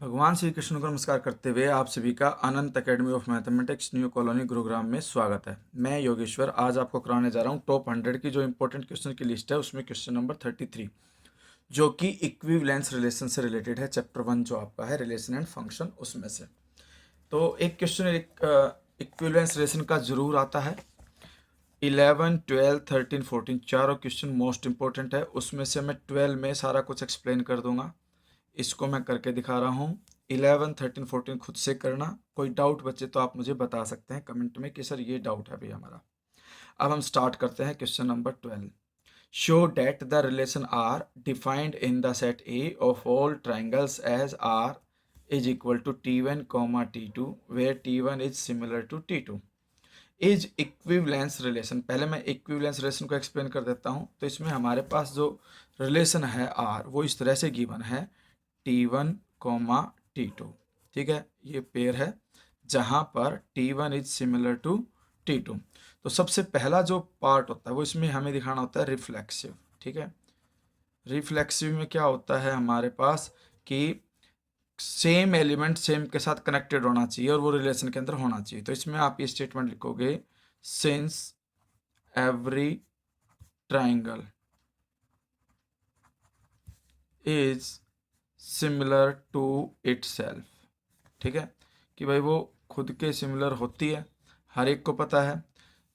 भगवान श्री कृष्ण को नमस्कार करते हुए आप सभी का Anant academy of mathematics new colony Gurugram में स्वागत है। मैं योगेश्वर आज आपको कराने जा रहा हूँ टॉप 100 की जो इंपॉर्टेंट क्वेश्चन की लिस्ट है, उसमें क्वेश्चन नंबर 33 जो कि इक्विवेलेंस रिलेशन से रिलेटेड है। चैप्टर 1 जो आपका है रिलेशन एंड फंक्शन, उसमें से तो एक क्वेश्चन इक्विवेलेंस रिलेशन का जरूर आता है। 11, 12, 13, 14 चारों क्वेश्चन मोस्ट इंपॉर्टेंट है। उसमें से मैं 12 में सारा कुछ एक्सप्लेन कर दूंगा, इसको मैं करके दिखा रहा हूँ। 11, 13, 14 खुद से करना। कोई डाउट बचे तो आप मुझे बता सकते हैं कमेंट में कि सर ये डाउट है भाई हमारा। अब हम स्टार्ट करते हैं question number 12। Show that the relation R defined in the set A of all triangles as R is equal to T1, T2 where T1 is similar to T2 is equivalence relation. पहले मैं equivalence relation को explain कर देता हूँ। तो इसमें हमारे पास जो रिलेशन है आर वो इस तरह से गिवन है T1, T2। ठीक है, ये पेयर है जहाँ पर T1 is similar to T2। तो सबसे पहला जो पार्ट होता है वो इसमें हमें दिखाना होता है रिफ्लेक्सिव। ठीक है, रिफ्लेक्सिव में क्या होता है हमारे पास कि सेम एलिमेंट सेम के साथ कनेक्टेड होना चाहिए और वो रिलेशन के अंदर होना चाहिए। तो इसमें आप ये स्टेटमेंट लिखोगे, since every triangle is similar to itself. ठीक है, कि भाई वो खुद के सिमिलर होती है, हर एक को पता है।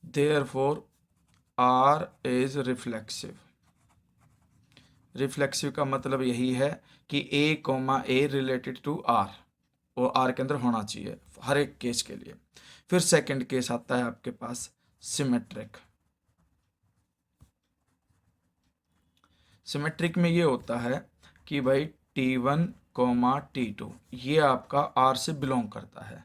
Therefore R is reflexive. Reflexive का मतलब यही है कि A, रिलेटेड टू आर और आर के अंदर होना चाहिए हर एक केस के लिए। फिर सेकंड केस आता है आपके पास सिमेट्रिक। सिमेट्रिक में ये होता है कि भाई T1, T2 ये आपका R से बिलोंग करता है।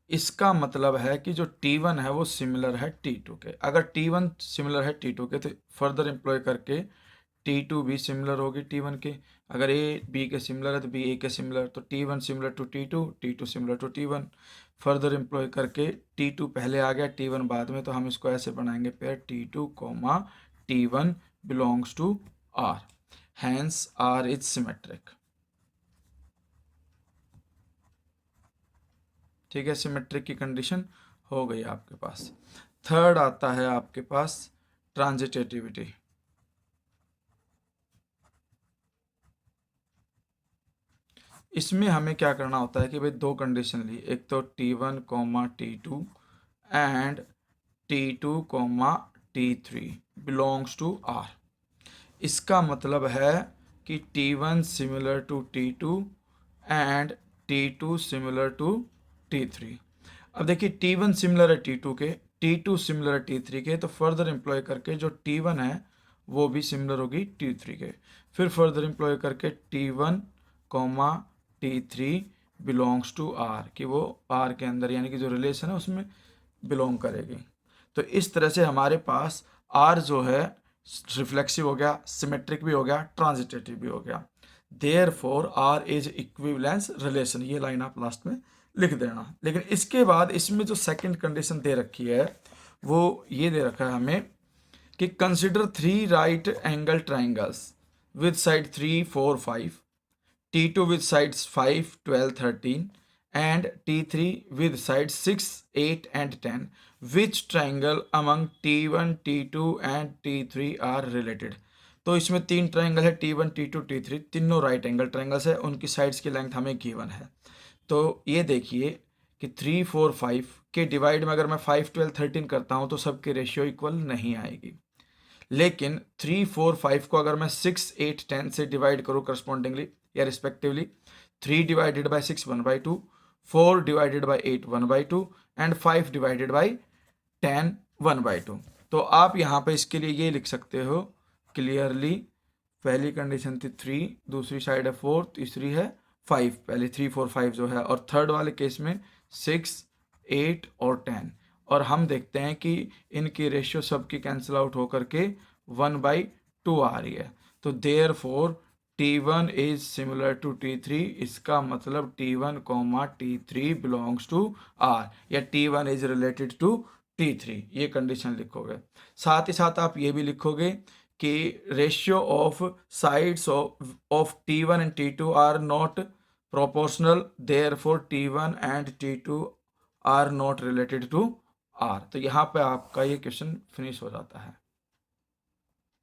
इसका मतलब है कि जो T1 है वो सिमिलर है T2 के। अगर T1 सिमिलर है T2 के तो फर्दर एम्प्लॉय करके T2 भी सिमिलर होगी T1 के। अगर A B के सिमिलर है तो B A के सिमिलर, तो T1 similar to T2, T2 similar to T1। Further employ करके T2 पहले आ गया, T1 बाद में, तो हम इसको ऐसे बनाएंगे pair T2, T1 belongs to R, hence R is symmetric. ठीक है, सिमेट्रिक की कंडीशन हो गई आपके पास। थर्ड आता है आपके पास ट्रांजिटिविटी। इसमें हमें क्या करना होता है कि भाई दो कंडीशन ली, एक तो T1, T2 and T2, T3 belongs to R। इसका मतलब है कि T1 similar to T2 and T2 similar to T3। अब देखिए T1 सिमिलर है T2 के, T2 सिमिलर है T3 के, तो फर्दर एम्प्लॉय करके जो T1 है वो भी सिमिलर होगी T3 के। फिर फर्दर एम्प्लॉय करके T1, T3 belongs to R, कि वो R के अंदर यानी कि जो रिलेशन है उसमें बिलोंग करेगी। तो इस तरह से हमारे पास R जो है रिफ्लेक्सिव हो गया, सिमेट्रिक भी हो गया, ट्रांजिटिव भी हो गया। Therefore R is equivalence relation, ये लाइन आप लास्ट में लिख देना। लेकिन इसके बाद इसमें जो सेकंड कंडीशन दे रखी है वो ये दे रखा है हमें कि consider 3 right angle triangles with side 3, 4, 5, T2 with sides 5, 12, 13 and T3 with sides 6, 8 and 10. Which triangle among T1, T2 and T3 are related? तो इसमें तीन ट्राइंगल है T1, T2, T3, तीनों राइट एंगल ट्राइंगल्स है, उनकी साइड्स की length हमें given है। तो ये देखिए कि 3, 4, 5 के डिवाइड में अगर मैं 5, 12, 13 करता हूँ तो सबकी रेशियो इक्वल नहीं आएगी। लेकिन 3, 4, 5 को अगर मैं 6, 8, 10 से डिवाइड करूँ करस्पॉन्डिंगली या respectively, 3 divided by 6 1/2, 4 divided by 8 1/2 and 5 divided by 10 1/2। तो आप यहाँ पे इसके लिए ये लिख सकते हो क्लियरली, पहली कंडीशन थी 3, दूसरी साइड है 4, तीसरी है 5, पहले 3, 4, 5 जो है, और थर्ड वाले केस में 6, 8 और 10। और हम देखते हैं कि इनकी रेशियो सबकी कैंसिल आउट होकर के 1/2 आ रही है। तो therefore T1 is similar to T3, इसका मतलब T1, T3 belongs to R या T1 is related to T3, ये कंडीशन लिखोगे। साथ ही साथ आप ये भी लिखोगे कि ratio of sides of T1 and T2 are not proportional, therefore T1 and T2 are not related to R। तो यहाँ पे आपका ये क्वेश्चन फिनिश हो जाता है।